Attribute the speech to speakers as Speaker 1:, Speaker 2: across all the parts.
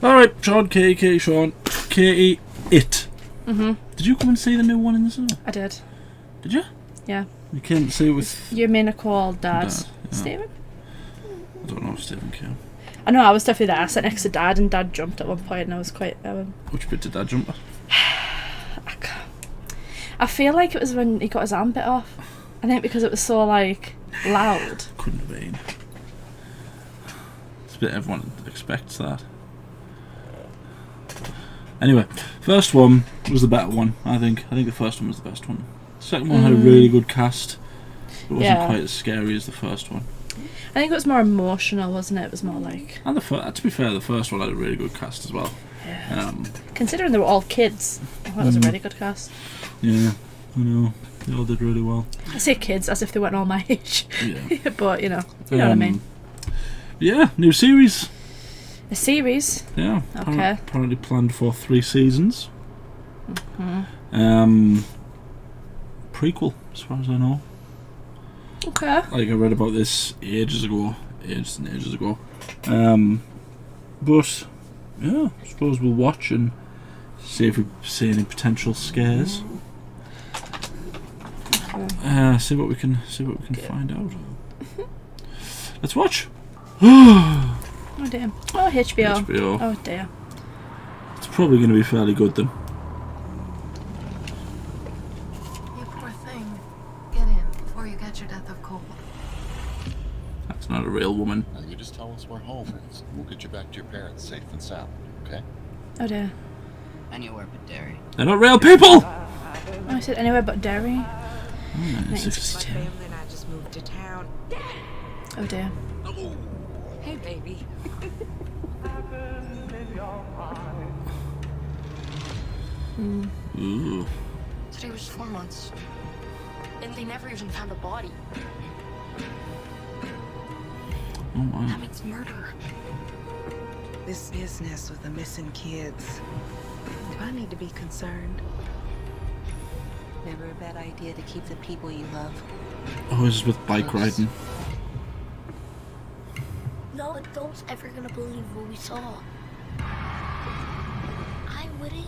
Speaker 1: Alright, Shaun, Katie, Shaun, Katie, It. Did you come and see the new one in the cinema?
Speaker 2: I did.
Speaker 1: Did you?
Speaker 2: Yeah.
Speaker 1: You came to see it with...
Speaker 2: You, me, Nicole, Dad.
Speaker 1: Yeah.
Speaker 2: Stephen?
Speaker 1: I don't know if Stephen came.
Speaker 2: I know, I was definitely there. I sat next to Dad, and Dad jumped at one point, and I was quite...
Speaker 1: Which bit did Dad jump at?
Speaker 2: I feel like it was when he got his arm bit off. I think because it was so, like, loud.
Speaker 1: Couldn't have been. It's a bit everyone expects that. Anyway, first one was the better one, I think. I think the first one was the best one. The second one had a really good cast. It wasn't quite as scary as the first one.
Speaker 2: I think it was more emotional, wasn't it? It was more like...
Speaker 1: And to be fair, the first one had a really good cast as well.
Speaker 2: Yeah. Considering they were all kids, I thought it was a really good cast.
Speaker 1: Yeah, I know. They all did really well.
Speaker 2: I say kids as if they weren't all my age.
Speaker 1: Yeah.
Speaker 2: But, you know what I mean.
Speaker 1: Yeah, new series.
Speaker 2: A series?
Speaker 1: Yeah.
Speaker 2: Okay.
Speaker 1: Apparently planned for 3 seasons. Prequel, as far as I know.
Speaker 2: Okay.
Speaker 1: Like, I read about this ages and ages ago. But, yeah, I suppose we'll watch and see if we see any potential scares. See what we can find out. Let's watch.
Speaker 2: Oh damn. Oh, HBO. Oh dear.
Speaker 1: It's probably going to be fairly good then.
Speaker 3: You poor thing. Get in before you catch your death of cold.
Speaker 1: That's not a real woman.
Speaker 4: Now you just tell us where home is. We'll get you back to your parents safe and sound, okay?
Speaker 2: Oh dear.
Speaker 5: Anywhere but Derry.
Speaker 1: They're not real people!
Speaker 2: Oh, I said anywhere but Derry.
Speaker 1: 1962.
Speaker 3: My family and I just moved to town.
Speaker 2: Oh dear.
Speaker 3: Hey, baby.
Speaker 1: Ooh.
Speaker 5: Today was 4 months. And they never even found a body.
Speaker 1: Oh my.
Speaker 5: That means murder.
Speaker 3: This business with the missing kids. Do I need to be concerned? Never a bad idea to keep the people you love.
Speaker 1: Oh, this is with bike riding.
Speaker 6: No adult's ever gonna believe what we saw. I wouldn't.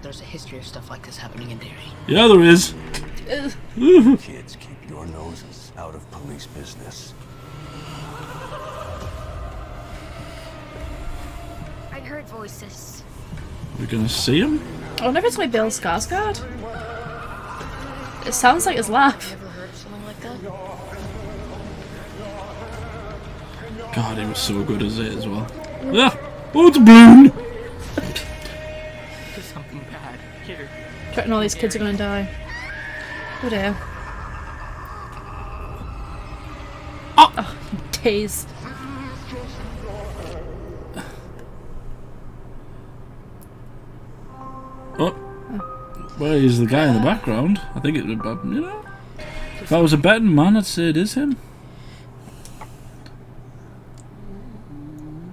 Speaker 5: There's a history of stuff like this happening in Derry.
Speaker 1: Yeah, there is.
Speaker 7: Kids, keep your noses out of police business.
Speaker 6: I heard voices.
Speaker 1: We're gonna see him?
Speaker 2: I wonder if it's my Bill Skarsgard. It sounds like his laugh.
Speaker 5: Ever heard of something like that?
Speaker 1: God, he was so good as it as well. Yeah. Oh, it's a balloon!
Speaker 5: There's something bad here.
Speaker 2: I reckon all these kids are gonna die. Oh dear. Oh, days.
Speaker 1: Oh. Well, he's the guy in the background. I think it's, you know. If I was a betting man, I'd say it is him.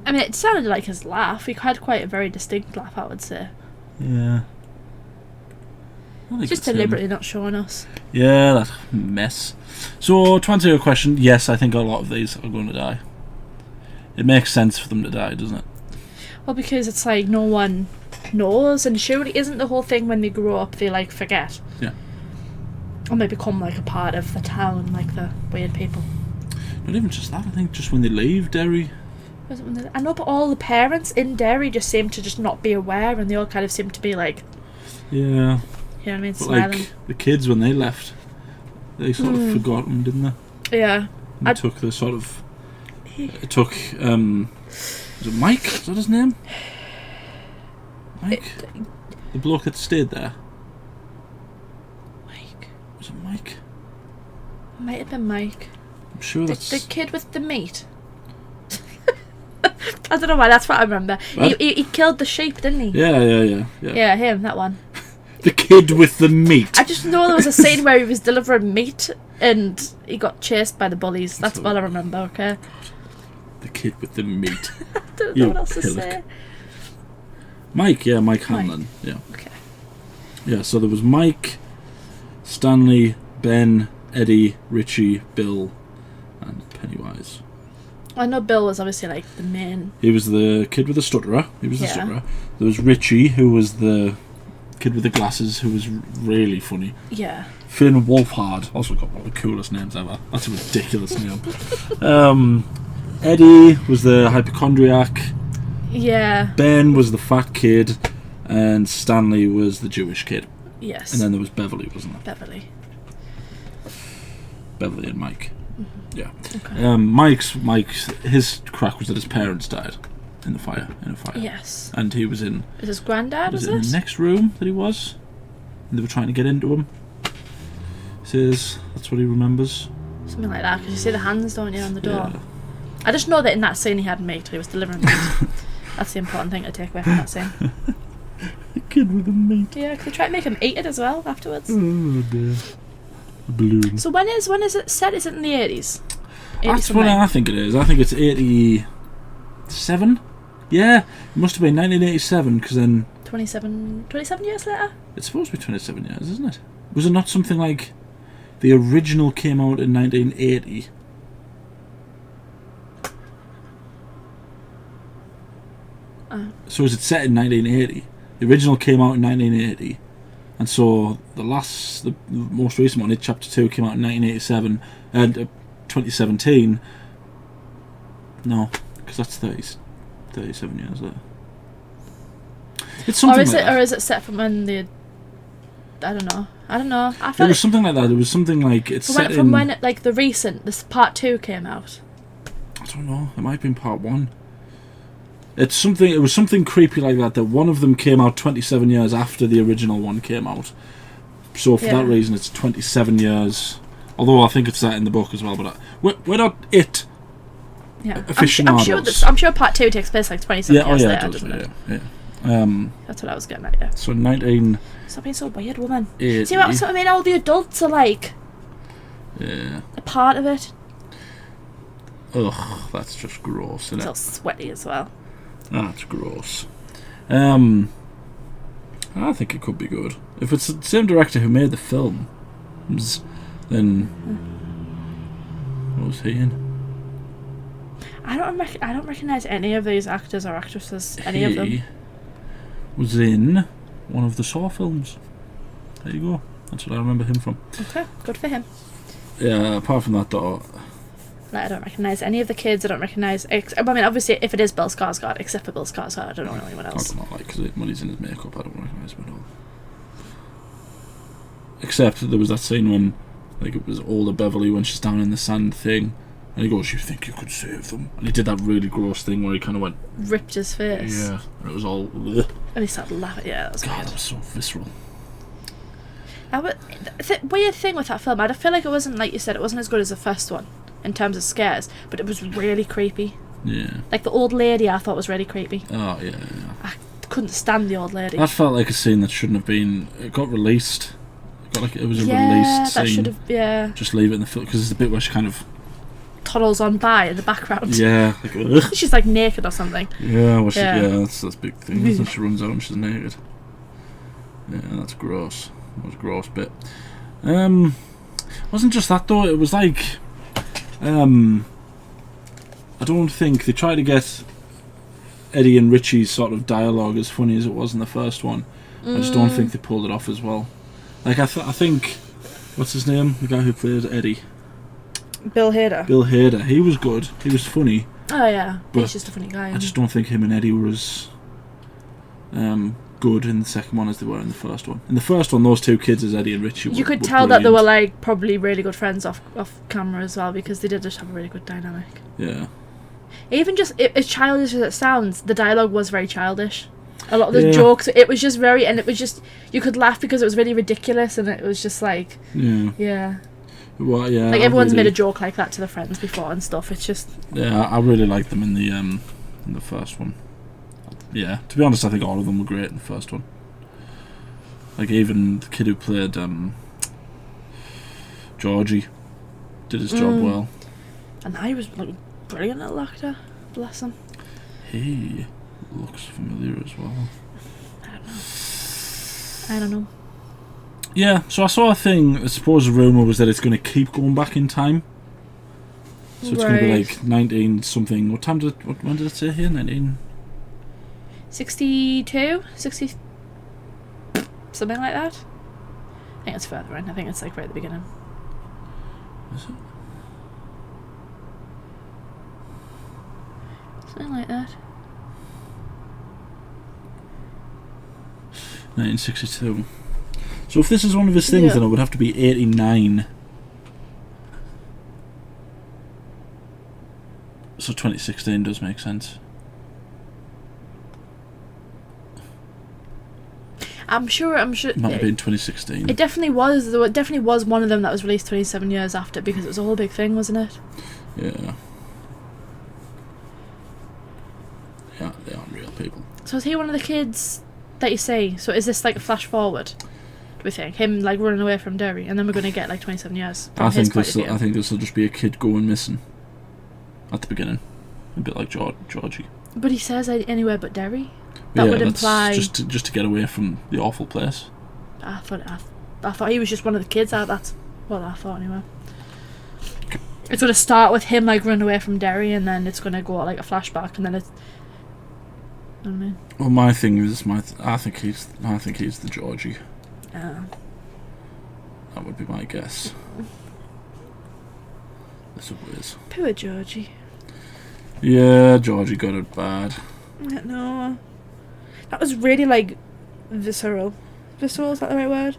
Speaker 2: I mean, it sounded like his laugh. He had quite a very distinct laugh, I would say.
Speaker 1: Yeah.
Speaker 2: He's just deliberately not showing us.
Speaker 1: Yeah, that mess. So, to answer your question, yes, I think a lot of these are going to die. It makes sense for them to die, doesn't it?
Speaker 2: Well, because it's like no one knows, and surely isn't the whole thing when they grow up they like forget?
Speaker 1: Yeah.
Speaker 2: Or they become like a part of the town, like the weird people.
Speaker 1: Not even just that, I think just when they leave Derry.
Speaker 2: I know, but all the parents in Derry just seem to just not be aware, and they all kind of seem to be like...
Speaker 1: Yeah.
Speaker 2: You know what I mean?
Speaker 1: But
Speaker 2: Smiling.
Speaker 1: like, the kids, when they left, they sort of forgot them, didn't they?
Speaker 2: Yeah.
Speaker 1: And took the sort of... It took, was it Mike? Is that his name? Mike? The bloke that stayed there.
Speaker 2: Mike.
Speaker 1: Was it Mike?
Speaker 2: Might have been Mike.
Speaker 1: I'm sure that's...
Speaker 2: The kid with the meat. I don't know why, that's what I remember. He killed the sheep, didn't he?
Speaker 1: Yeah.
Speaker 2: Yeah, him, that one.
Speaker 1: The kid with the meat.
Speaker 2: I just know there was a scene where he was delivering meat and he got chased by the bullies. That's all I remember, okay?
Speaker 1: The kid with the meat.
Speaker 2: I don't know what else to say.
Speaker 1: Mike Hanlon. Yeah.
Speaker 2: Okay.
Speaker 1: Yeah, so there was Mike, Stanley, Ben, Eddie, Richie, Bill, and Pennywise.
Speaker 2: I know Bill was obviously like the main.
Speaker 1: He was the kid with the stutterer. He was the
Speaker 2: Yeah.
Speaker 1: stutterer. There was Richie, who was the kid with the glasses, who was really funny.
Speaker 2: Yeah.
Speaker 1: Finn Wolfhard, also got one of the coolest names ever. That's a ridiculous name. Eddie was the hypochondriac.
Speaker 2: Yeah.
Speaker 1: Ben was the fat kid, and Stanley was the Jewish kid.
Speaker 2: Yes.
Speaker 1: And then there was Beverly, wasn't there?
Speaker 2: Beverly.
Speaker 1: Beverly and Mike. Yeah.
Speaker 2: Okay.
Speaker 1: Mike's his crack was that his parents died in a fire.
Speaker 2: Yes.
Speaker 1: And he was in.
Speaker 2: Is his granddad?
Speaker 1: Was
Speaker 2: Is
Speaker 1: it in
Speaker 2: it?
Speaker 1: the next room that he was? And they were trying to get into him. Says that's what he remembers.
Speaker 2: Something like that. Because you see the hands, don't you, on the door?
Speaker 1: Yeah.
Speaker 2: I just know that in that scene he had meat. He was delivering meat. That's the important thing to take away from that scene.
Speaker 1: The kid with the meat.
Speaker 2: Yeah, because they tried to make him eat it as well afterwards.
Speaker 1: Oh dear. The balloon.
Speaker 2: So when is it set? Is it in the 80s?
Speaker 1: That's what I think it is. I think it's 87. Yeah, it must have been 1987 because then
Speaker 2: 27 years later?
Speaker 1: it's supposed to be 27 years, isn't it? Was it not something like the original came out in 1980? So is it set in 1980? The original came out in 1980, and so the most recent one, Chapter 2, came out in 1987 and 2017. No, because that's 37 years later. It's something
Speaker 2: Or is it set from when the? I don't know. I
Speaker 1: It
Speaker 2: felt
Speaker 1: was something like that. It was something like it's set
Speaker 2: from
Speaker 1: in.
Speaker 2: when like the recent this part 2 came out.
Speaker 1: I don't know. It might have been part 1. It's something. It was something creepy like that. That one of them came out 27 years after the original one came out. So for that reason, it's 27 years. Although I think it's that in the book as well. But we're not it.
Speaker 2: Yeah,
Speaker 1: Aficionados.
Speaker 2: I'm sure part 2 takes place like 27 years later,
Speaker 1: it does.
Speaker 2: doesn't it?
Speaker 1: Yeah.
Speaker 2: That's what I was getting at. Yeah.
Speaker 1: So 19.
Speaker 2: Stop being so weird, woman.
Speaker 1: 80.
Speaker 2: See what I mean? All the adults are like
Speaker 1: Yeah.
Speaker 2: a part of it.
Speaker 1: Ugh, that's just gross, isn't
Speaker 2: It's
Speaker 1: it?
Speaker 2: all sweaty as well.
Speaker 1: That's gross. I think it could be good. If it's the same director who made the film, then what was he in?
Speaker 2: I don't recognize any of these actors or actresses. Any of them.
Speaker 1: He was in one of the Saw films. There you go. That's what I remember him from.
Speaker 2: Okay, good for him.
Speaker 1: Yeah. Apart from that, though.
Speaker 2: Like, I don't recognise any of the kids. I don't recognise. I mean, obviously, if it is Bill Skarsgård, except for Bill Skarsgård, I don't know anyone
Speaker 1: I
Speaker 2: else.
Speaker 1: don't know, like, because when he's in his makeup, I don't recognise him at all. Except there was that scene when, like, it was older Beverly when she's down in the sand thing, and he goes, "You think you could save them?" And he did that really gross thing where he kind of went,
Speaker 2: Ripped his face.
Speaker 1: yeah, and it was all, ugh.
Speaker 2: And he started laughing. Yeah, that was
Speaker 1: God,
Speaker 2: weird.
Speaker 1: that was so visceral.
Speaker 2: Weird thing with that film, I feel like it wasn't, like you said, it wasn't as good as the first one in terms of scares, but it was really creepy.
Speaker 1: Yeah.
Speaker 2: Like the old lady, I thought was really creepy.
Speaker 1: Oh yeah.
Speaker 2: I couldn't stand the old lady.
Speaker 1: That felt like a scene that shouldn't have been. It got released. It was a
Speaker 2: yeah,
Speaker 1: released
Speaker 2: that
Speaker 1: scene.
Speaker 2: should have. Yeah,
Speaker 1: Just leave it in the film because it's the bit where she kind of.
Speaker 2: toddles on by in the background.
Speaker 1: Yeah. Like, ugh.
Speaker 2: She's like naked or something.
Speaker 1: Yeah. Well,
Speaker 2: Yeah.
Speaker 1: that's a big thing. Isn't it? She runs out and she's naked. Yeah, that's gross. That was a gross bit. Wasn't just that though. It was like, I don't think they tried to get Eddie and Richie's sort of dialogue as funny as it was in the first one. I just don't think they pulled it off as well. Like I think, what's his name? The guy who played Eddie.
Speaker 2: Bill Hader.
Speaker 1: Bill Hader. He was good. He was funny.
Speaker 2: Oh yeah,
Speaker 1: But
Speaker 2: he's just a funny guy.
Speaker 1: I just don't think him and Eddie were as good in the second one as they were in the first one. In the first one, those two kids as Eddie and Richie were,
Speaker 2: you could
Speaker 1: were
Speaker 2: tell that they were
Speaker 1: brilliant.
Speaker 2: like probably really good friends off camera as well, because they did just have a really good dynamic.
Speaker 1: Yeah.
Speaker 2: Even just as childish as it sounds, the dialogue was very childish. A lot of the
Speaker 1: Yeah.
Speaker 2: jokes, it was just very, and it was just, you could laugh because it was really ridiculous, and it was just like,
Speaker 1: Yeah. Well, yeah.
Speaker 2: like
Speaker 1: I
Speaker 2: everyone's
Speaker 1: really,
Speaker 2: made a joke like that to their friends before and stuff. It's just,
Speaker 1: Yeah, I really liked them in the first one. Yeah, to be honest, I think all of them were great in the first one. Like even the kid who played Georgie did his job well.
Speaker 2: and he was like brilliant little actor. Bless him.
Speaker 1: He looks familiar as well.
Speaker 2: I don't know.
Speaker 1: Yeah, so I saw a thing. I suppose the rumor was that it's going to keep going back in time. So it's going to be like 19 something. When did it say here?
Speaker 2: 1962? 60... something like that? I think it's further in. I think it's like right at the beginning.
Speaker 1: Is it?
Speaker 2: Something like that.
Speaker 1: 1962. So if this is one of his things, then it would have to be 89. So 2016 does make sense.
Speaker 2: I'm sure.
Speaker 1: It might have been 2016.
Speaker 2: It definitely was. It definitely was one of them that was released 27 years after, because it was a whole big thing, wasn't it?
Speaker 1: Yeah. Yeah, they aren't real people.
Speaker 2: So is he one of the kids that you see? So is this like a flash forward? Do we think him like running away from Derry, and then we're going to get like 27 years?
Speaker 1: I think this will just be a kid going missing at the beginning, a bit like Georgie.
Speaker 2: But he says anywhere but Derry. That would imply
Speaker 1: just to get away from the awful place.
Speaker 2: I thought he was just one of the kids. That's what I thought anyway. It's going to start with him like running away from Derry, and then it's going to go like a flashback, and then it's. You know what I mean?
Speaker 1: Well, my thing is, I think he's the Georgie.
Speaker 2: Yeah.
Speaker 1: That would be my guess. That's what it is.
Speaker 2: Poor Georgie.
Speaker 1: Yeah, Georgie got it bad.
Speaker 2: No. That was really like visceral. Visceral, is that the right word?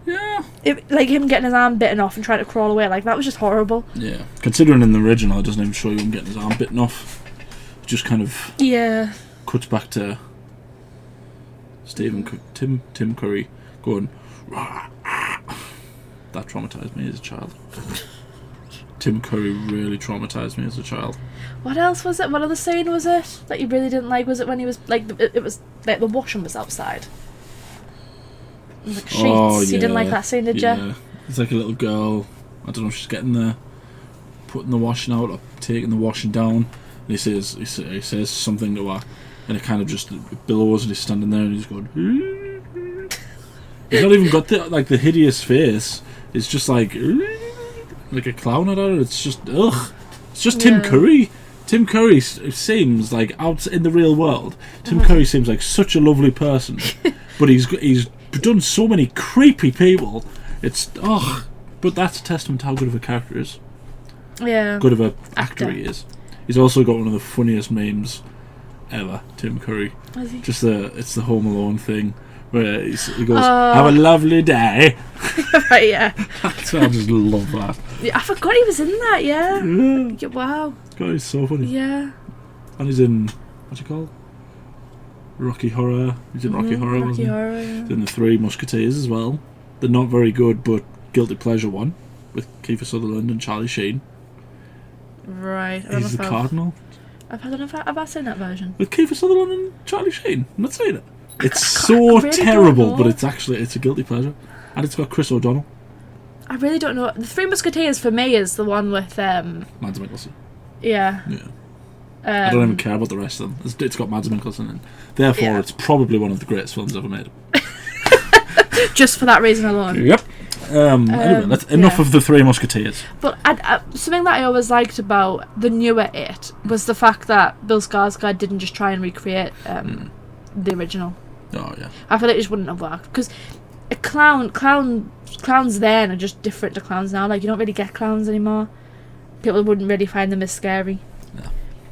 Speaker 1: Yeah.
Speaker 2: Like him getting his arm bitten off and trying to crawl away, like that was just horrible.
Speaker 1: Yeah. Considering in the original it doesn't even show you him getting his arm bitten off. It just kind of cuts back to Tim Curry going rah, ah. That traumatised me as a child. Tim Curry really traumatised me as a child.
Speaker 2: What else was it? What other scene was it that you really didn't like? Was it when he was like it was like the washing was outside? Like sheets.
Speaker 1: Oh, yeah.
Speaker 2: You didn't like that scene, did you?
Speaker 1: Yeah. It's like a little girl. I don't know if she's getting the putting the washing out or taking the washing down. And he says something to her, and it kind of just billows, and he's standing there and he's going. He's not even got the hideous face. It's just like a clown at her. It's just ugh. It's just Tim Curry. Tim Curry seems like out in the real world. Tim Curry seems like such a lovely person, but he's done so many creepy people. It's but that's a testament to how good of a character he is.
Speaker 2: Yeah.
Speaker 1: Good of a actor he is. He's also got one of the funniest memes ever. Tim Curry.
Speaker 2: Is he?
Speaker 1: It's the Home Alone thing where he goes, "Have a lovely day."
Speaker 2: Right, yeah.
Speaker 1: I just love that.
Speaker 2: Yeah, I forgot he was in that. Yeah. Wow.
Speaker 1: God, he's so funny.
Speaker 2: Yeah.
Speaker 1: And he's in what's it called? Rocky Horror. He's in Rocky Horror.
Speaker 2: Rocky Horror.
Speaker 1: Yeah. He's in the Three Musketeers as well. The not very good but guilty pleasure one with Kiefer Sutherland and Charlie Sheen.
Speaker 2: Right.
Speaker 1: He's the Cardinal.
Speaker 2: I don't know if I've seen that version.
Speaker 1: With Kiefer Sutherland and Charlie Sheen. I'm not saying it. It's so really terrible, but it's a guilty pleasure. And it's got Chris O'Donnell.
Speaker 2: I really don't know. The Three Musketeers for me is the one with
Speaker 1: Mads Mikkelsen.
Speaker 2: Yeah.
Speaker 1: I don't even care about the rest of them. It's got Mads Mikkelsen in. Therefore, it's probably one of the greatest films ever made.
Speaker 2: Just for that reason alone.
Speaker 1: Yep. Anyway, that's enough of the Three Musketeers.
Speaker 2: But something that I always liked about the newer It was the fact that Bill Skarsgard didn't just try and recreate the original.
Speaker 1: Oh yeah.
Speaker 2: I feel like it just wouldn't have worked because a clowns then are just different to clowns now. Like you don't really get clowns anymore. People wouldn't really find them as scary.
Speaker 1: No.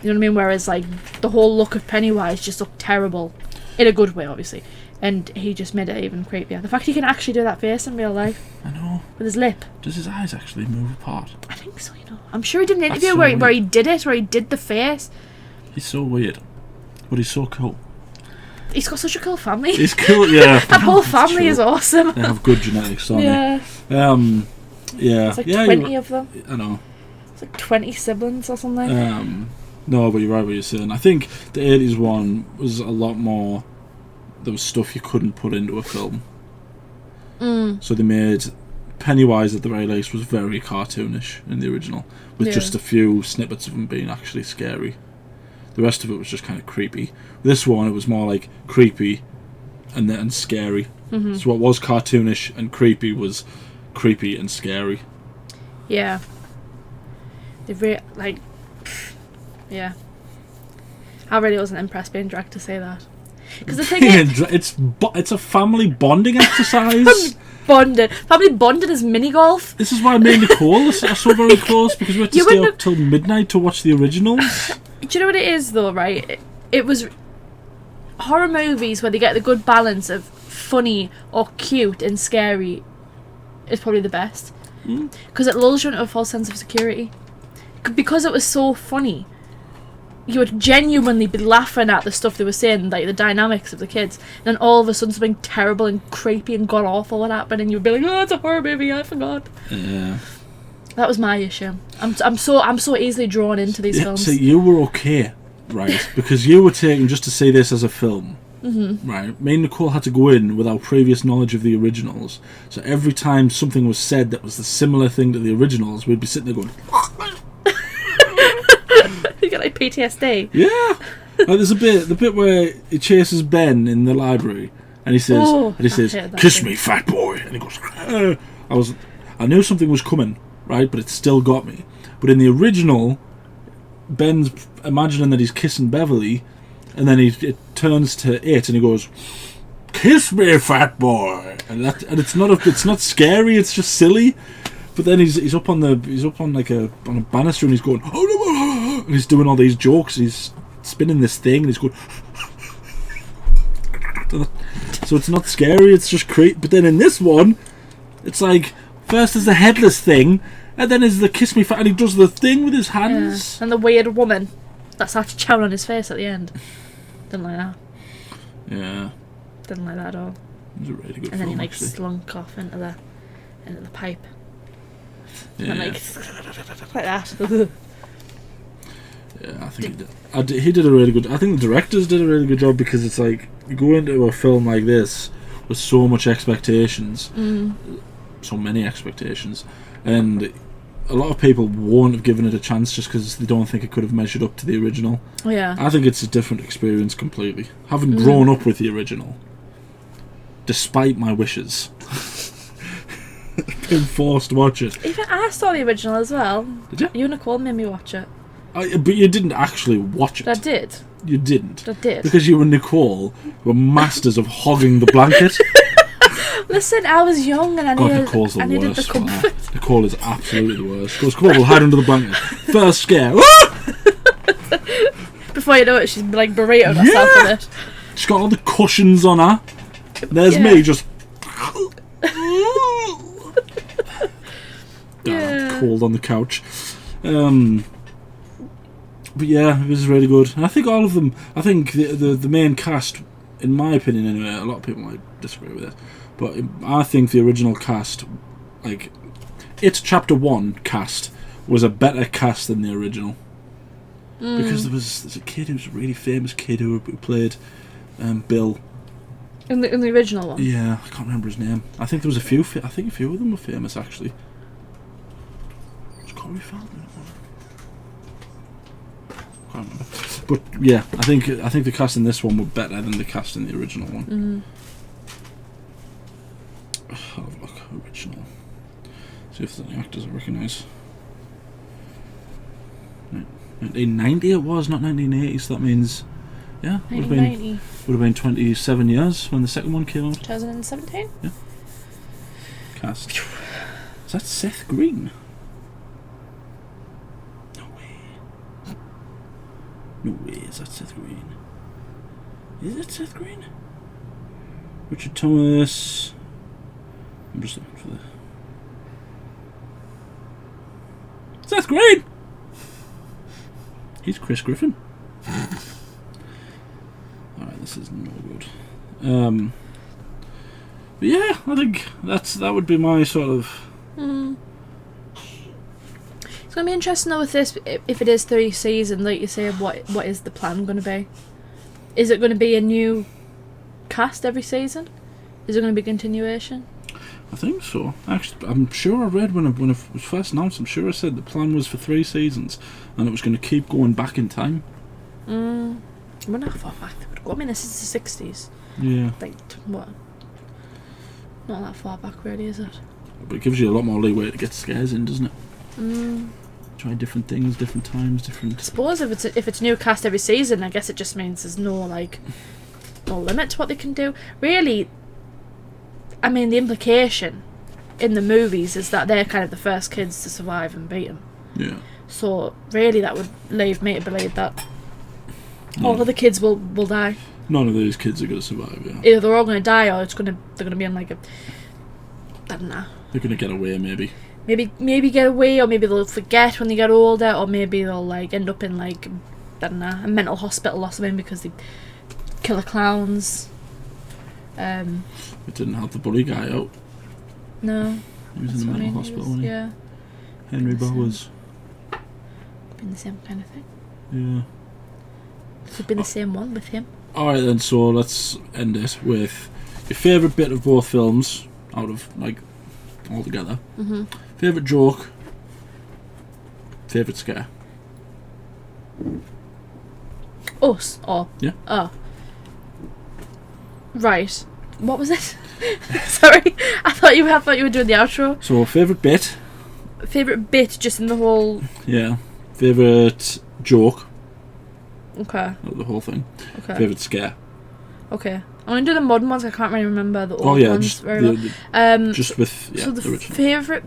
Speaker 2: You know what I mean? Whereas like the whole look of Pennywise just looked terrible, in a good way, obviously. And he just made it even creepier. The fact he can actually do that face in real life.
Speaker 1: I know.
Speaker 2: With his lip.
Speaker 1: Does his eyes actually move apart?
Speaker 2: I think so, you know. I'm sure he did an interview where he did it, where he did the face.
Speaker 1: He's so weird. But he's so cool.
Speaker 2: He's got such a cool family.
Speaker 1: He's cool, yeah.
Speaker 2: That whole family is awesome.
Speaker 1: They have good genetics, don't
Speaker 2: they?
Speaker 1: Yeah.
Speaker 2: There's like 20 of them.
Speaker 1: I know.
Speaker 2: It's like 20 siblings or something.
Speaker 1: No, but you're right what you're saying. I think the 80s one was a lot more... There was stuff you couldn't put into a film. So they made... Pennywise at the very least was very cartoonish in the original, with just a few snippets of him being actually scary. The rest of it was just kind of creepy. This one, it was more like creepy and then scary. Mm-hmm. So what was cartoonish and creepy was creepy and scary.
Speaker 2: Yeah. Like, yeah. I really wasn't impressed being dragged to say that. Because the thing is,
Speaker 1: it's a family bonding exercise.
Speaker 2: Family bonded is mini golf.
Speaker 1: This is why me and Nicole are so very close, because we had to stay up till midnight to watch the originals.
Speaker 2: Do you know what it is though, right? It was horror movies where they get the good balance of funny or cute and scary is probably the best. Because it lulls you into a false sense of security. Because it was so funny, you would genuinely be laughing at the stuff they were saying, like the dynamics of the kids, and then all of a sudden something terrible and creepy and god awful would happen, and you'd be like, "Oh, it's a horror movie. I forgot."
Speaker 1: Yeah.
Speaker 2: That was my issue. I'm so easily drawn into these films.
Speaker 1: So you were okay, right? Because you were taken just to see this as a film. Mm-hmm. Right. Me and Nicole had to go in without previous knowledge of the originals. So every time something was said that was the similar thing to the originals, we'd be sitting there going,
Speaker 2: You get like PTSD.
Speaker 1: yeah. Like there's the bit where he chases Ben in the library, and he says, "Kiss me, fat boy," and he goes, I knew something was coming, right? But it still got me. But in the original, Ben's imagining that he's kissing Beverly, and then it turns to it, and he goes, "Kiss me, fat boy," and it's not scary. It's just silly. But then he's up on a banister, and he's going, "Oh no!" and he's doing all these jokes. He's spinning this thing, and he's going. So it's not scary. It's just creepy. But then in this one, it's like first there's the headless thing, and then there's the kiss me fat, and he does the thing with his hands.
Speaker 2: Yeah. And the weird woman that starts chowing on his face at the end. Didn't like that.
Speaker 1: Yeah.
Speaker 2: Didn't like that at all.
Speaker 1: It was a really good
Speaker 2: and then
Speaker 1: film,
Speaker 2: he
Speaker 1: actually.
Speaker 2: slunk off into the pipe.
Speaker 1: Yeah.
Speaker 2: And like that.
Speaker 1: Yeah, I think he did a really good. I think the directors did a really good job, because it's like you go into a film like this with so much expectations, so many expectations, and a lot of people won't have given it a chance just because they don't think it could have measured up to the original.
Speaker 2: Yeah.
Speaker 1: I think it's a different experience completely. Having grown up with the original, despite my wishes, been forced to watch it.
Speaker 2: Even I saw the original as well.
Speaker 1: Did you?
Speaker 2: You and Nicole made me watch it.
Speaker 1: But you didn't actually watch it.
Speaker 2: I did.
Speaker 1: You didn't.
Speaker 2: I did.
Speaker 1: Because you and Nicole were masters of hogging the blanket.
Speaker 2: Listen, I was young and I
Speaker 1: Nicole's the
Speaker 2: needed
Speaker 1: worst.
Speaker 2: the comfort.
Speaker 1: Nicole is absolutely the worst. She goes, "Come on, we'll hide under the blanket." First scare.
Speaker 2: Before you know it, she's like berating herself with it.
Speaker 1: She's got all the cushions on her. There's me just. Cold on the couch. But yeah, it was really good. And I think all of them. I think the main cast, in my opinion, anyway. A lot of people might disagree with it, but I think the original cast, like its Chapter 1 cast, was a better cast than the original. Because there's a kid who's a really famous kid who played Bill.
Speaker 2: In the original one.
Speaker 1: Yeah, I can't remember his name. I think there was a few. I think a few of them were famous actually. Can't remember. But yeah, I think the cast in this one were better than the cast in the original one. I'll have a look. Original. See if there's any actors I recognise. 1990 it was, not 1980. So that means, yeah, would have been 27 years when the second one came out.
Speaker 2: 2017.
Speaker 1: Yeah. Cast. Is that Seth Green? No way, is that Seth Green? Is it Seth Green? Richard Thomas. I'm just looking for the. Seth Green! He's Chris Griffin. Alright, this is no good. But yeah, I think that would be my sort of.
Speaker 2: It's going to be interesting though with this, if it is 3 seasons, like you say, what is the plan going to be? Is it going to be a new cast every season? Is it going to be continuation?
Speaker 1: I think so. Actually, I'm sure I read when it was first announced, I'm sure I said the plan was for 3 seasons and it was going to keep going back in time.
Speaker 2: I wonder how far back they would go. I mean, this is the 60s.
Speaker 1: Yeah.
Speaker 2: Like, what? Not that far back really, is it?
Speaker 1: But it gives you a lot more leeway to get scares in, doesn't it? try different things, different times,
Speaker 2: I
Speaker 1: different.
Speaker 2: suppose if it's new cast every season, I guess it just means there's no limit to what they can do. Really, I mean, the implication in the movies is that they're kind of the first kids to survive and beat them.
Speaker 1: Yeah.
Speaker 2: So really, that would leave me to believe that all of the kids will die.
Speaker 1: None of these kids are going to survive. Yeah.
Speaker 2: Either they're all going to die, or they're going to be in like a, I don't know.
Speaker 1: They're going to get away, maybe.
Speaker 2: Maybe get away, or maybe they'll forget when they get older, or maybe they'll like end up in like, I don't know, a mental hospital or something because they killer clowns.
Speaker 1: It didn't help the bully guy out.
Speaker 2: No.
Speaker 1: He was in the mental hospital, wasn't he?
Speaker 2: Yeah.
Speaker 1: Henry Bowers.
Speaker 2: Been the same kind of thing.
Speaker 1: Yeah.
Speaker 2: Could have been the same one with him.
Speaker 1: Alright then, so let's end it with your favourite bit of both films, out of, like, altogether.
Speaker 2: Mm-hmm.
Speaker 1: Favourite joke. Favourite scare.
Speaker 2: Us? Oh.
Speaker 1: Yeah.
Speaker 2: Oh. Right. What was it? Sorry. I thought you were doing the outro.
Speaker 1: So, favourite bit.
Speaker 2: Favourite bit just in the whole...
Speaker 1: Yeah. Favourite joke.
Speaker 2: Okay.
Speaker 1: Not the whole thing.
Speaker 2: Okay.
Speaker 1: Favourite scare.
Speaker 2: Okay. I'm going to do the modern ones. I can't really remember the old ones
Speaker 1: just
Speaker 2: very well.
Speaker 1: just with
Speaker 2: so the
Speaker 1: original.
Speaker 2: favourite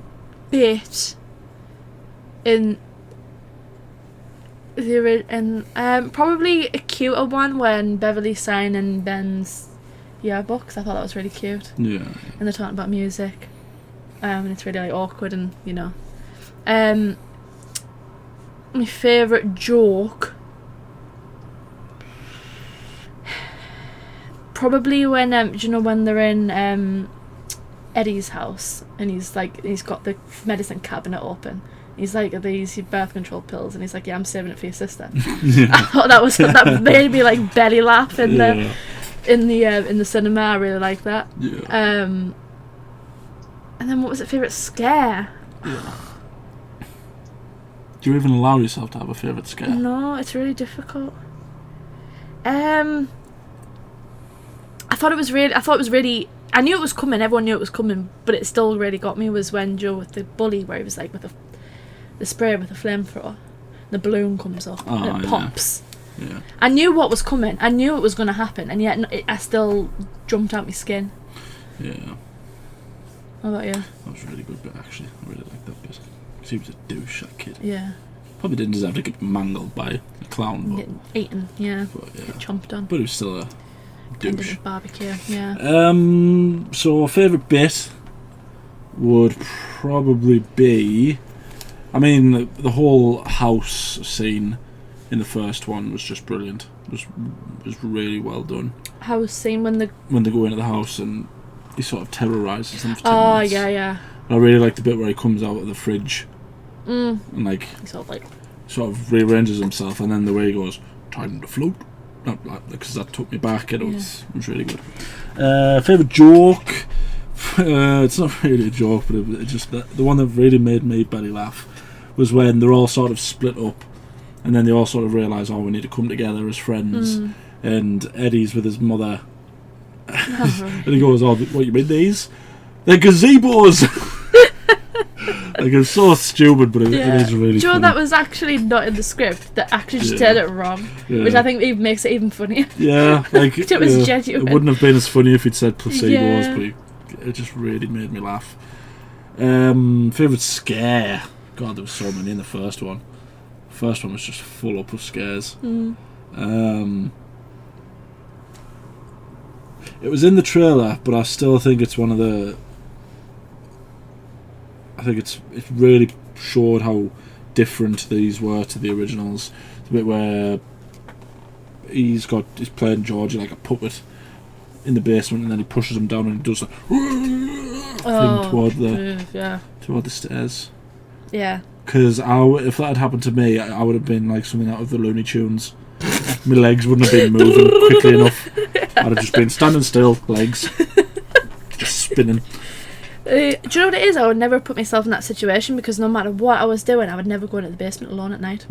Speaker 2: bit in probably a cuter one when Beverly's signing Ben's yearbooks. I thought that was really cute.
Speaker 1: Yeah.
Speaker 2: And they're talking about music. And it's really like awkward and my favourite joke probably when do you know when they're in Eddie's house and he's got the medicine cabinet open. He's like, "Are these your birth control pills?" And he's like, "Yeah, I'm saving it for your sister."
Speaker 1: Yeah.
Speaker 2: I thought that made me like belly laugh in the cinema. I really like that.
Speaker 1: Yeah.
Speaker 2: And then what was it? Favourite scare?
Speaker 1: Yeah. Do you even allow yourself to have a favourite scare?
Speaker 2: No, it's really difficult. I thought it was really. I knew it was coming. Everyone knew it was coming, but it still really got me. Was when Joe with the bully, where he was like with the spray with the flamethrower, the balloon comes up and it pops.
Speaker 1: Yeah.
Speaker 2: I knew what was coming. I knew it was going to happen, and yet I still jumped out my skin.
Speaker 1: Yeah.
Speaker 2: How about you?
Speaker 1: That was a really good bit, actually. I really liked that bit. Because he was a douche, that kid.
Speaker 2: Yeah.
Speaker 1: Probably didn't deserve to get mangled by a clown.
Speaker 2: Getting eaten, yeah.
Speaker 1: But yeah.
Speaker 2: Get chomped on.
Speaker 1: But he was still a douche.
Speaker 2: Barbecue, yeah.
Speaker 1: So favourite bit would probably be... I mean, the whole house scene in the first one was just brilliant. It was really well done.
Speaker 2: House scene when they
Speaker 1: go into the house and he sort of terrorises them for 10
Speaker 2: Oh,
Speaker 1: minutes.
Speaker 2: yeah.
Speaker 1: I really like the bit where he comes out of the fridge and
Speaker 2: He sort
Speaker 1: of rearranges himself, and then the way he goes, "Time to float," because that took me back, and it was really good. Favourite joke? It's not really a joke, but it just the one that really made me belly laugh was when they're all sort of split up, and then they all sort of realise, we need to come together as friends. And Eddie's with his mother, and he goes, "What you mean these? They're gazebos." Like, it's so stupid, but it is really
Speaker 2: Joe,
Speaker 1: funny.
Speaker 2: that was actually not in the script. That actually just did it wrong, which I think even makes it even funnier.
Speaker 1: Yeah, like
Speaker 2: it was genuine.
Speaker 1: It wouldn't have been as funny if he'd said placebos,
Speaker 2: Yeah.
Speaker 1: but it just really made me laugh. Favourite scare? God, there was so many in the first one. The first one was just full up of scares. It was in the trailer, but I still think it's one of the... I think it really showed how different these were to the originals. The bit where he's playing Georgie like a puppet in the basement, and then he pushes him down and he does thing toward the stairs.
Speaker 2: Yeah.
Speaker 1: Because if that had happened to me, I would have been like something out of the Looney Tunes. My legs wouldn't have been moving quickly enough. I'd have just been standing still, legs just spinning.
Speaker 2: Do you know what it is? I would never put myself in that situation, because no matter what I was doing, I would never go into the basement alone at night.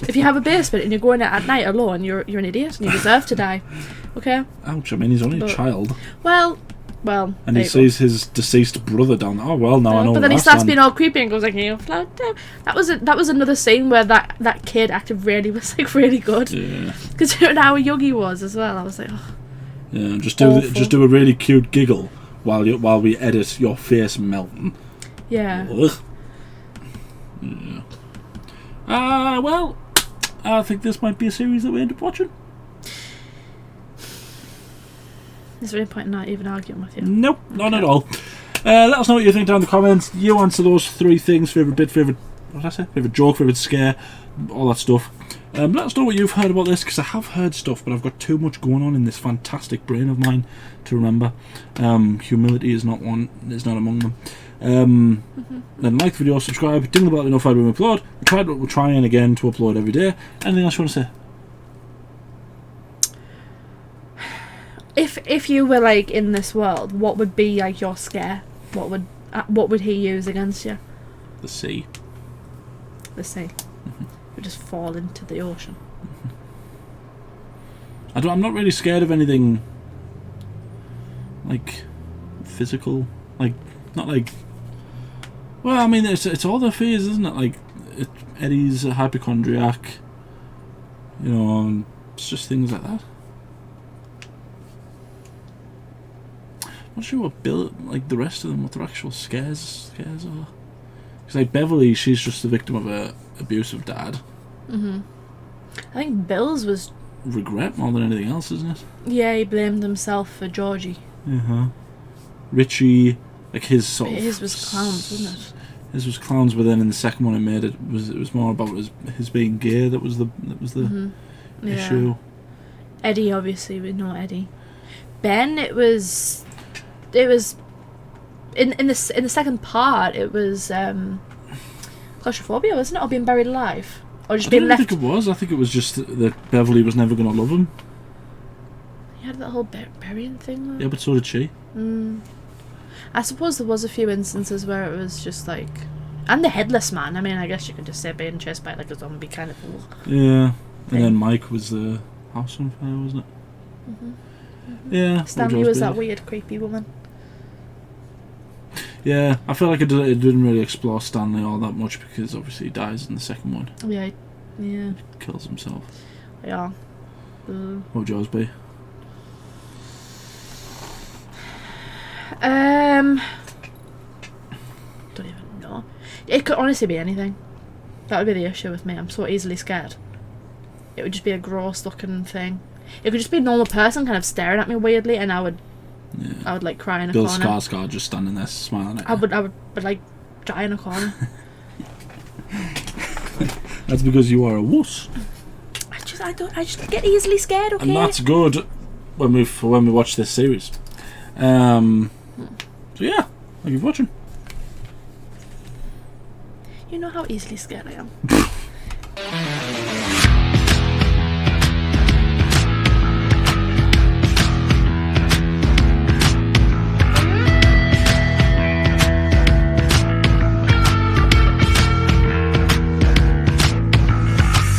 Speaker 2: If you have a basement and you're going out at night alone, you're an idiot and you deserve to die. Okay?
Speaker 1: Ouch, I mean, he's only a child.
Speaker 2: Well, Well,
Speaker 1: And
Speaker 2: there
Speaker 1: he
Speaker 2: you
Speaker 1: sees his deceased brother down there. Oh well, now I know.
Speaker 2: but
Speaker 1: where
Speaker 2: then he
Speaker 1: I
Speaker 2: starts
Speaker 1: stand.
Speaker 2: being all creepy and goes like, "You float down." That was another scene where that kid acted really good.
Speaker 1: Yeah.
Speaker 2: Considering how young he was as well, I was like, oh.
Speaker 1: Yeah. Just
Speaker 2: Awful.
Speaker 1: do a really cute giggle while we edit your face melting.
Speaker 2: Yeah.
Speaker 1: Ugh. Yeah. Well, I think this might be a series that we end up watching.
Speaker 2: There's really point in not even arguing with you.
Speaker 1: Nope, not at all. Let us know what you think down in the comments. You answer those 3 things: favourite bit, favourite joke, favourite scare, all that stuff. Let us know what you've heard about this, because I have heard stuff, but I've got too much going on in this fantastic brain of mine to remember. Humility is not among them. Then like the video, subscribe, ding the bell to be notified when we upload. We're trying again to upload every day. Anything else you want to say?
Speaker 2: If you were like in this world, what would be like your scare? What would he use against you?
Speaker 1: The sea.
Speaker 2: The sea. You just fall into the ocean.
Speaker 1: I'm not really scared of anything like physical, like not like. Well, I mean, it's all the fears, isn't it? Like Eddie's a hypochondriac, and it's just things like that. I'm not sure what Bill, like the rest of them, what their actual scares are. Because like Beverly, she's just the victim of a abusive dad.
Speaker 2: I think Bill's was.
Speaker 1: Regret more than anything else, isn't it?
Speaker 2: Yeah, he blamed himself for Georgie.
Speaker 1: Richie, like his sort of.
Speaker 2: His was clowns, wasn't it?
Speaker 1: His was clowns, but then in the second one, it was more about his being gay. That was the issue.
Speaker 2: Yeah. Eddie, obviously, we know Eddie. Ben, it was in the second part. It was claustrophobia, wasn't it, or being buried alive, or just being left.
Speaker 1: I think it was. I think it was just that Beverly was never going to love him.
Speaker 2: You had that whole burying thing. Though.
Speaker 1: Yeah, but so did she.
Speaker 2: I suppose there was a few instances where it was just like, and the headless man. I mean, I guess you could just say being chased by like a zombie kind of.
Speaker 1: Yeah, and then Mike was the house on fire, wasn't it? Yeah.
Speaker 2: Stanley was that weird, creepy woman.
Speaker 1: Yeah, I feel like it didn't really explore Stanley all that much because obviously he dies in the second one.
Speaker 2: Yeah.
Speaker 1: Kills himself.
Speaker 2: Yeah.
Speaker 1: What would yours be?
Speaker 2: Don't even know. It could honestly be anything. That would be the issue with me. I'm so easily scared. It would just be a gross looking thing. It could just be a normal person kind of staring at me weirdly, and I would like cry in a
Speaker 1: Bill
Speaker 2: corner.
Speaker 1: Skarsgard just standing there smiling at you.
Speaker 2: I would like die in a corner.
Speaker 1: That's because you are a wuss.
Speaker 2: I just get easily scared. Okay.
Speaker 1: And that's good when we watch this series. So yeah, thank you for watching.
Speaker 2: You know how easily scared I am.